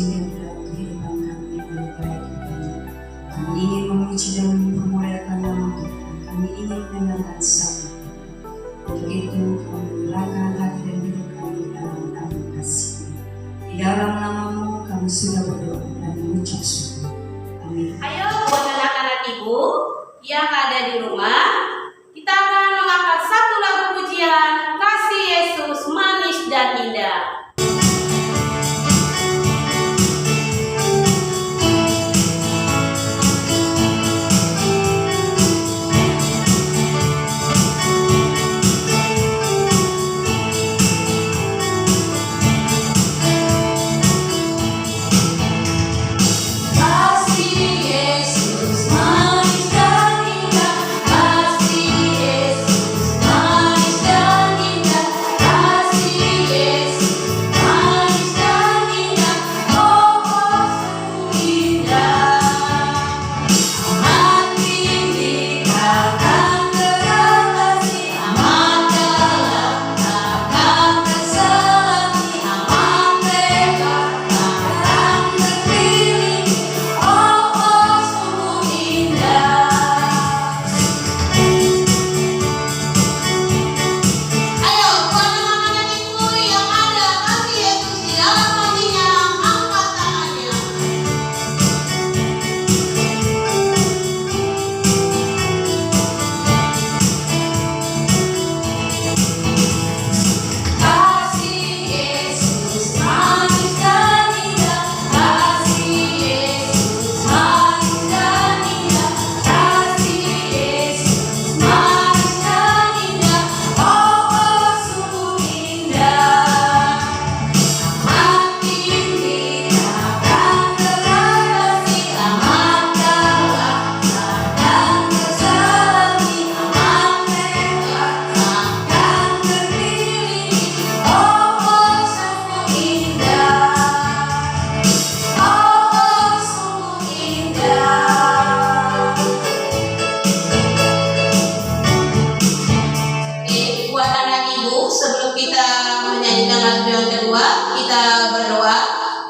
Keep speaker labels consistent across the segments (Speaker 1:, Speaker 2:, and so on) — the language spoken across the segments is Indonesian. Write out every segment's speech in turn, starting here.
Speaker 1: sehingga di dalam kehidupan kami boleh baik Tuhan. Kami ingin memuji dan memuliakan nama Tuhan. Kami ingin menyenangkan Sang. Untuk itu kami menyerahkan hati dan hidup kami dalam tangan kasih. Di dalam nama-Mu kami sudah berdoa dan mengucap syukur. Amin.
Speaker 2: Ayo buat anak-anak ibu yang ada di rumah, kita akan mengangkat satu lagu pujian Kasih Yesus Manis dan Indah.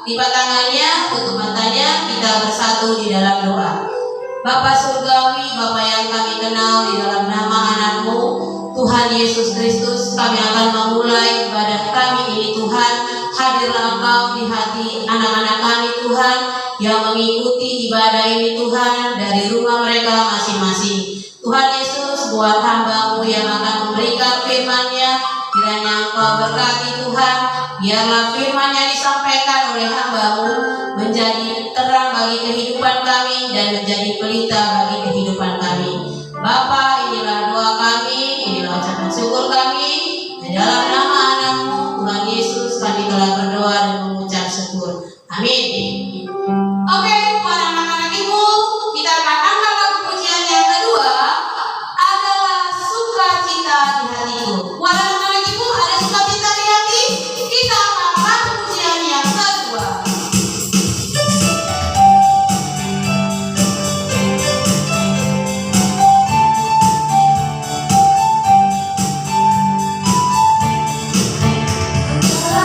Speaker 2: Lipat tangannya, tutup matanya, kita bersatu di dalam doa. Bapa Surgawi, Bapa yang kami kenal, di dalam nama anak-Mu, Tuhan Yesus Kristus, kami akan memulai ibadah kami ini Tuhan. Hadirlah Engkau di hati anak-anak kami Tuhan, yang mengikuti ibadah ini Tuhan, dari rumah mereka masing-masing. Tuhan Yesus, buat hamba-Mu yang akan memberikan firman-Nya, kiranya Engkau berkati Tuhan, biarlah firman-Nya disampaikan oleh hamba-Mu menjadi terang bagi kehidupan kami dan menjadi pelita bagi kehidupan kami. Bapa, inilah doa kami, inilah ucapan syukur kami. Di dalam nama anak-Mu, Tuhan Yesus, kami telah berdoa dan mengucap syukur. Amin. Oke, para anak-anak ibu, kita akan angkat lagu pujian yang kedua, adalah Sukacita di Hatiku. Buat anak-anak ibu, ada sukacita di hati? Kita angkat lagu pujian yang kedua.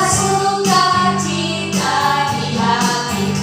Speaker 3: Sukacita di hatiku.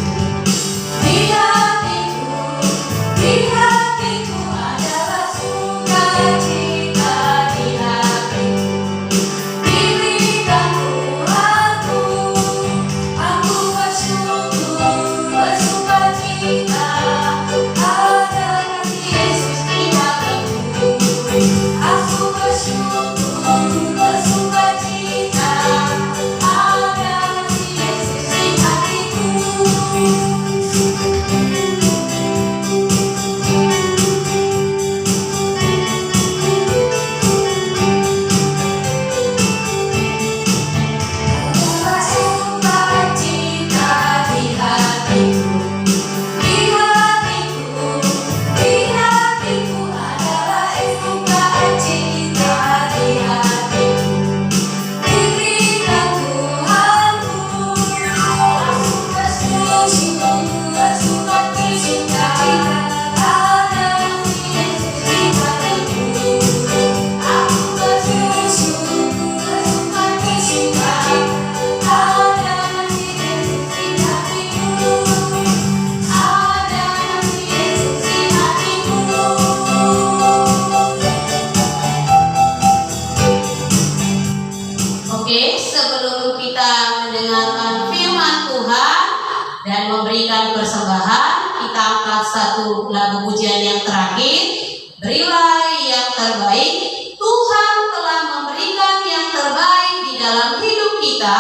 Speaker 2: dan memberikan persembahan. Kita angkat satu lagu pujian yang terakhir, Berilah yang terbaik. Tuhan telah memberikan yang terbaik di dalam hidup kita.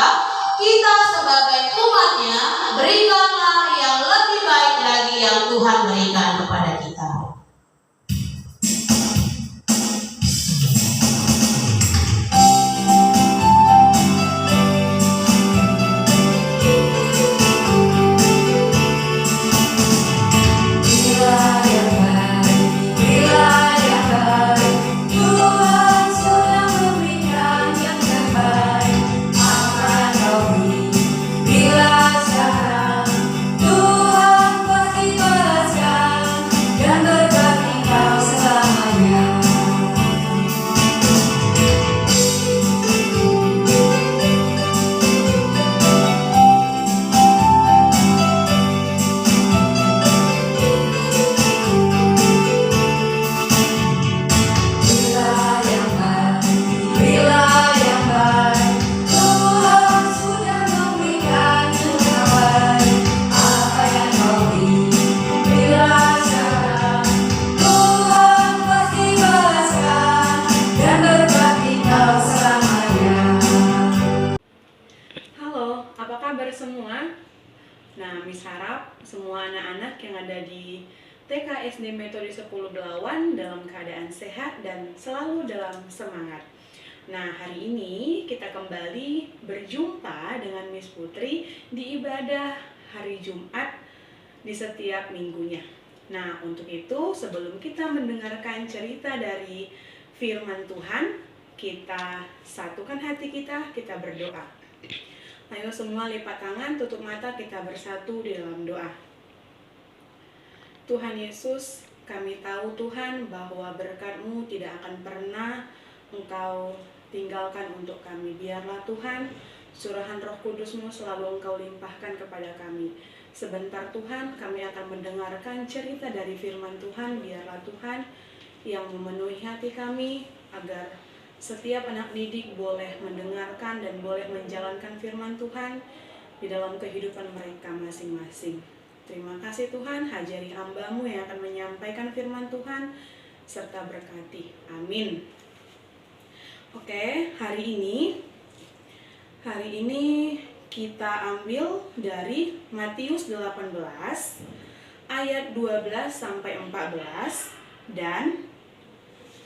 Speaker 2: Kita sebagai umatnya, berikanlah yang lebih baik lagi yang Tuhan berikan kepada kita.
Speaker 3: Semua anak-anak yang ada di TK SD Metode 10 Belawan dalam keadaan sehat dan selalu dalam semangat. Nah, hari ini kita kembali berjumpa dengan Miss Putri di ibadah hari Jumat di setiap minggunya. Nah, untuk itu sebelum kita mendengarkan cerita dari firman Tuhan, kita satukan hati kita berdoa. Ayo semua lipat tangan, tutup mata, kita bersatu di dalam doa. Tuhan Yesus, kami tahu Tuhan bahwa berkat-Mu tidak akan pernah Engkau tinggalkan untuk kami. Biarlah Tuhan, curahan Roh Kudus-Mu selalu Engkau limpahkan kepada kami. Sebentar Tuhan, kami akan mendengarkan cerita dari firman Tuhan. Biarlah Tuhan yang memenuhi hati kami agar setiap anak didik boleh mendengarkan dan boleh menjalankan firman Tuhan di dalam kehidupan mereka masing-masing. Terima kasih Tuhan, hajari hamba-Mu yang akan menyampaikan firman Tuhan serta berkati. Amin. Oke, hari ini kita ambil dari Matius 18 ayat 12 sampai 14 dan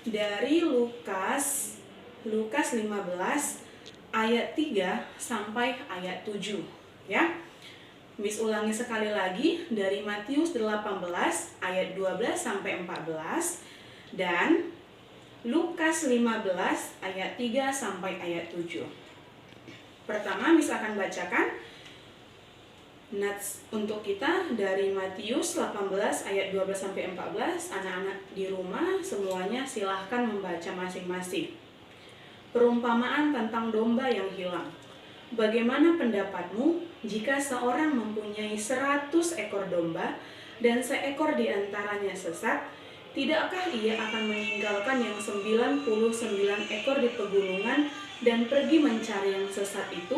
Speaker 3: dari Lukas 15 ayat 3 sampai ayat 7 ya. Miss ulangi sekali lagi dari Matius 18 ayat 12 sampai 14 dan Lukas 15 ayat 3 sampai ayat 7. Pertama Miss akan bacakan nats untuk kita dari Matius 18 ayat 12 sampai 14. Anak-anak di rumah semuanya silahkan membaca masing-masing. Perumpamaan tentang domba yang hilang. Bagaimana pendapatmu jika seorang mempunyai 100 ekor domba dan seekor di antaranya sesat? Tidakkah ia akan meninggalkan yang 99 ekor di pegunungan dan pergi mencari yang sesat itu?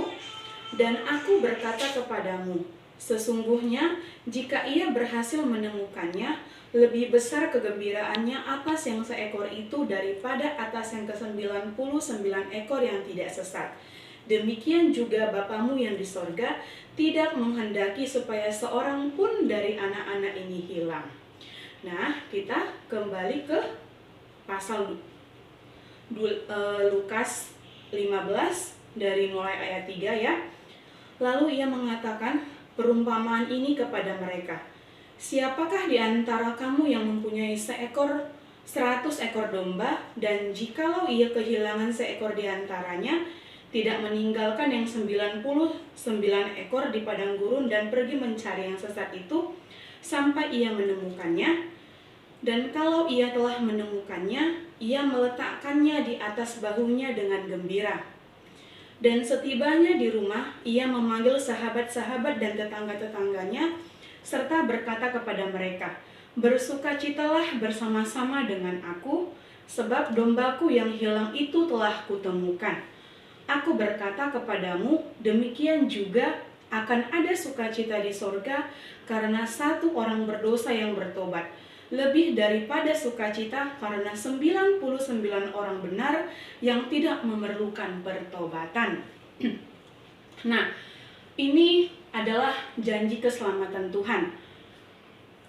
Speaker 3: Dan aku berkata kepadamu, sesungguhnya jika ia berhasil menemukannya, lebih besar kegembiraannya atas yang seekor itu daripada atas yang ke-99 ekor yang tidak sesat. Demikian juga Bapamu yang di sorga tidak menghendaki supaya seorang pun dari anak-anak ini hilang. Nah, kita kembali ke pasal Lukas 15 dari mulai ayat 3 ya. Lalu ia mengatakan perumpamaan ini kepada mereka. Siapakah di antara kamu yang mempunyai 100 ekor domba, dan jikalau ia kehilangan seekor di antaranya, tidak meninggalkan yang 99 ekor di padang gurun dan pergi mencari yang sesat itu sampai ia menemukannya? Dan kalau ia telah menemukannya, ia meletakkannya di atas bahunya dengan gembira. Dan setibanya di rumah, ia memanggil sahabat-sahabat dan tetangga-tetangganya, serta berkata kepada mereka, bersukacitalah bersama-sama dengan aku, sebab dombaku yang hilang itu telah kutemukan. Aku berkata kepadamu, demikian juga akan ada sukacita di sorga karena satu orang berdosa yang bertobat, lebih daripada sukacita karena 99 orang benar yang tidak memerlukan pertobatan. Nah, ini adalah janji keselamatan Tuhan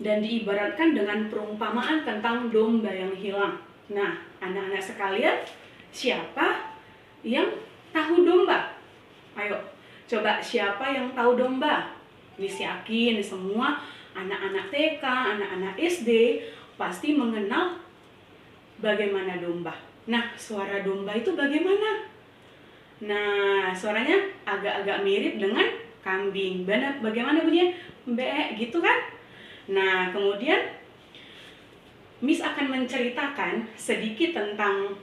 Speaker 3: dan diibaratkan dengan perumpamaan tentang domba yang hilang. Nah, anak-anak sekalian, siapa yang tahu domba? Ayo, coba siapa yang tahu domba? Miss yakin semua anak-anak TK, anak-anak SD pasti mengenal bagaimana domba. Nah, suara domba itu bagaimana? Nah, suaranya agak-agak mirip dengan kambing. Bagaimana bunyinya? Be, gitu kan? Nah, kemudian Miss akan menceritakan sedikit tentang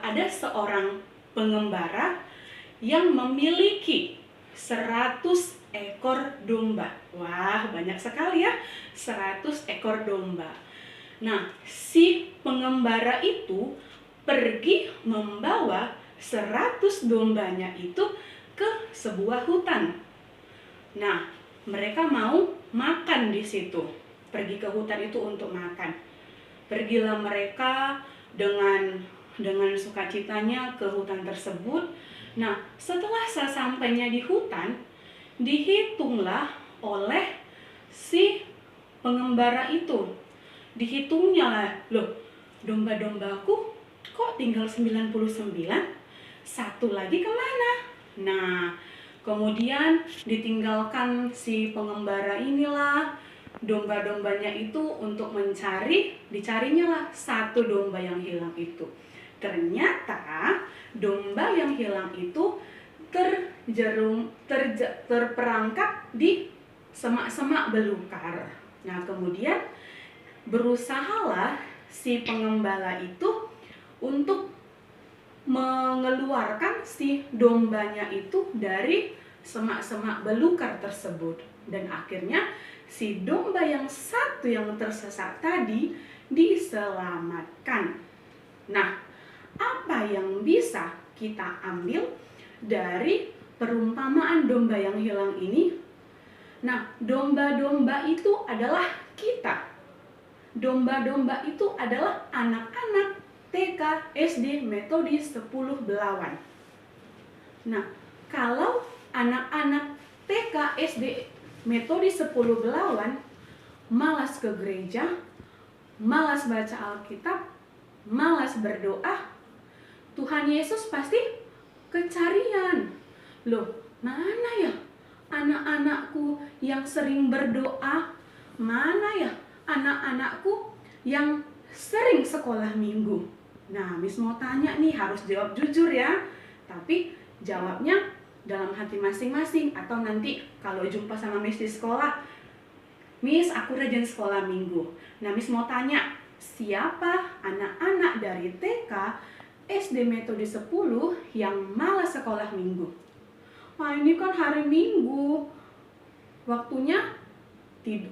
Speaker 3: ada seorang pengembara yang memiliki 100 ekor domba. Wah, banyak sekali ya, 100 ekor domba. Nah, si pengembara itu pergi membawa 100 dombanya itu ke sebuah hutan. Nah, mereka mau makan di situ. Pergi ke hutan itu untuk makan. Pergilah mereka dengan sukacitanya ke hutan tersebut. Nah, setelah sesampainya di hutan, dihitunglah oleh si pengembara itu. Dihitungnya lah, loh, domba-dombaku kok tinggal 99? Satu lagi kemana? Nah, kemudian ditinggalkan si pengembara inilah domba-dombanya itu untuk dicarinya lah satu domba yang hilang itu. Ternyata domba yang hilang itu terperangkap di semak-semak belukar. Nah, kemudian berusahalah si pengembala itu untuk mengeluarkan si dombanya itu dari semak-semak belukar tersebut. Dan akhirnya si domba yang satu yang tersesat tadi diselamatkan. Nah, apa yang bisa kita ambil dari perumpamaan domba yang hilang ini? Nah, domba-domba itu adalah kita. Domba-domba itu adalah anak-anak TK, SD, Metodis 10 Belawan. Nah, kalau anak-anak TK, SD, Metodis 10 Belawan malas ke gereja, malas baca Alkitab, malas berdoa, Tuhan Yesus pasti kecarian. Loh, mana ya anak-anakku yang sering berdoa? Mana ya anak-anakku yang sering sekolah minggu? Nah, Miss mau tanya nih, harus jawab jujur ya. Tapi jawabnya dalam hati masing-masing. Atau nanti kalau jumpa sama Miss di sekolah, Miss, aku rajin sekolah minggu. Nah, Miss mau tanya, siapa anak-anak dari TK, SD Metodis 10 yang malas sekolah minggu? Wah, ini kan hari Minggu, waktunya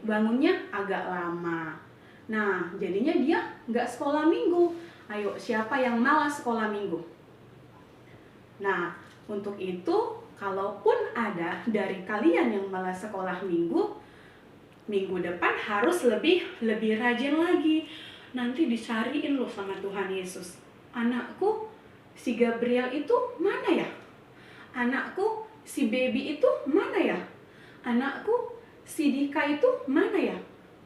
Speaker 3: bangunnya agak lama. Nah, jadinya dia nggak sekolah minggu. Ayo, siapa yang malas sekolah minggu? Nah, untuk itu, kalaupun ada dari kalian yang malas sekolah minggu, minggu depan harus lebih rajin lagi. Nanti dicariin loh sama Tuhan Yesus. Anakku, si Gabriel itu mana ya? Anakku, si baby itu mana ya? Anakku, si Dika itu mana ya?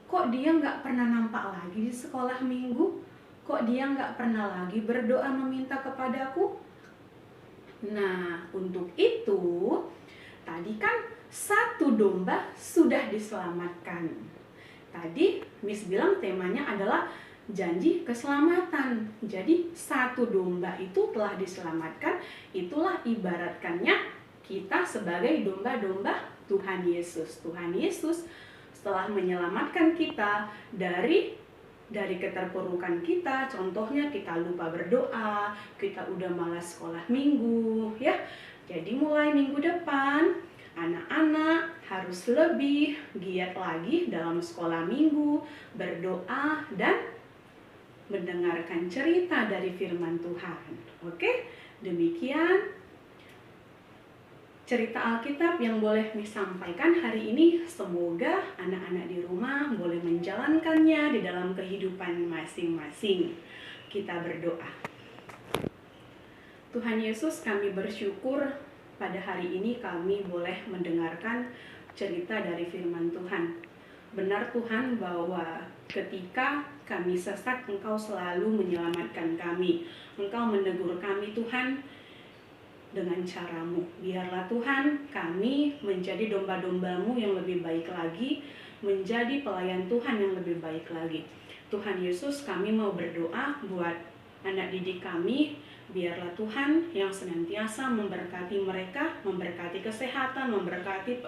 Speaker 3: Kok dia nggak pernah nampak lagi di sekolah minggu? Kok dia nggak pernah lagi berdoa meminta kepadaku? Nah, untuk itu, tadi kan satu domba sudah diselamatkan. Tadi Miss bilang temanya adalah janji keselamatan. Jadi satu domba itu telah diselamatkan. Itulah ibaratkannya kita sebagai domba-domba Tuhan Yesus. Tuhan Yesus setelah menyelamatkan kita dari keterpurukan kita, contohnya kita lupa berdoa, kita udah malas sekolah minggu, ya. Jadi mulai minggu depan, anak-anak harus lebih giat lagi dalam sekolah minggu, berdoa, dan mendengarkan cerita dari firman Tuhan. Oke, demikian cerita Alkitab yang boleh disampaikan hari ini, semoga anak-anak di rumah boleh menjalankannya di dalam kehidupan masing-masing. Kita berdoa. Tuhan Yesus, kami bersyukur pada hari ini kami boleh mendengarkan cerita dari firman Tuhan. Benar Tuhan bahwa ketika kami sesat, Engkau selalu menyelamatkan kami. Engkau menegur kami Tuhan dengan cara-Mu. Biarlah Tuhan kami menjadi domba-domba-Mu yang lebih baik lagi, menjadi pelayan Tuhan yang lebih baik lagi. Tuhan Yesus, kami mau berdoa buat anak didik kami, biarlah Tuhan yang senantiasa memberkati mereka, memberkati kesehatan, memberkati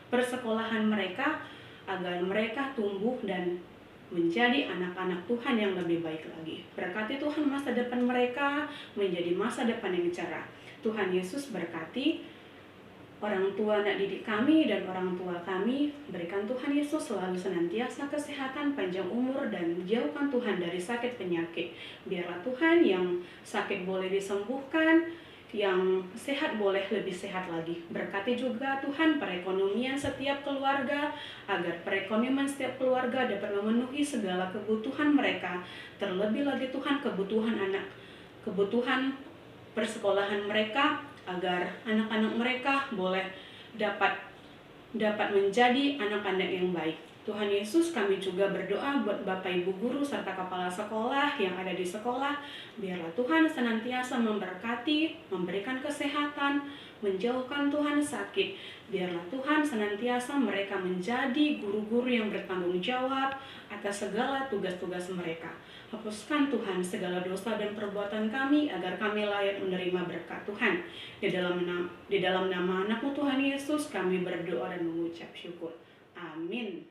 Speaker 3: persekolahan mereka, agar mereka tumbuh dan menjadi anak-anak Tuhan yang lebih baik lagi. Berkati Tuhan masa depan mereka menjadi masa depan yang cerah. Tuhan Yesus berkati orang tua anak didik kami dan orang tua kami. Berikan Tuhan Yesus selalu senantiasa kesehatan, panjang umur, dan jauhkan Tuhan dari sakit penyakit. Biarlah Tuhan yang sakit boleh disembuhkan, yang sehat boleh lebih sehat lagi. Berkati juga Tuhan perekonomian setiap keluarga, agar perekonomian setiap keluarga dapat memenuhi segala kebutuhan mereka. Terlebih lagi Tuhan kebutuhan anak, kebutuhan persekolahan mereka, agar anak-anak mereka boleh dapat menjadi anak-anak yang baik. Tuhan Yesus, kami juga berdoa buat Bapak Ibu guru serta kepala sekolah yang ada di sekolah. Biarlah Tuhan senantiasa memberkati, memberikan kesehatan, menjauhkan Tuhan sakit. Biarlah Tuhan senantiasa mereka menjadi guru-guru yang bertanggung jawab atas segala tugas-tugas mereka. Hapuskan Tuhan segala dosa dan perbuatan kami, agar kami layak menerima berkat Tuhan. Di dalam nama anak-Mu Tuhan Yesus kami berdoa dan mengucap syukur. Amin.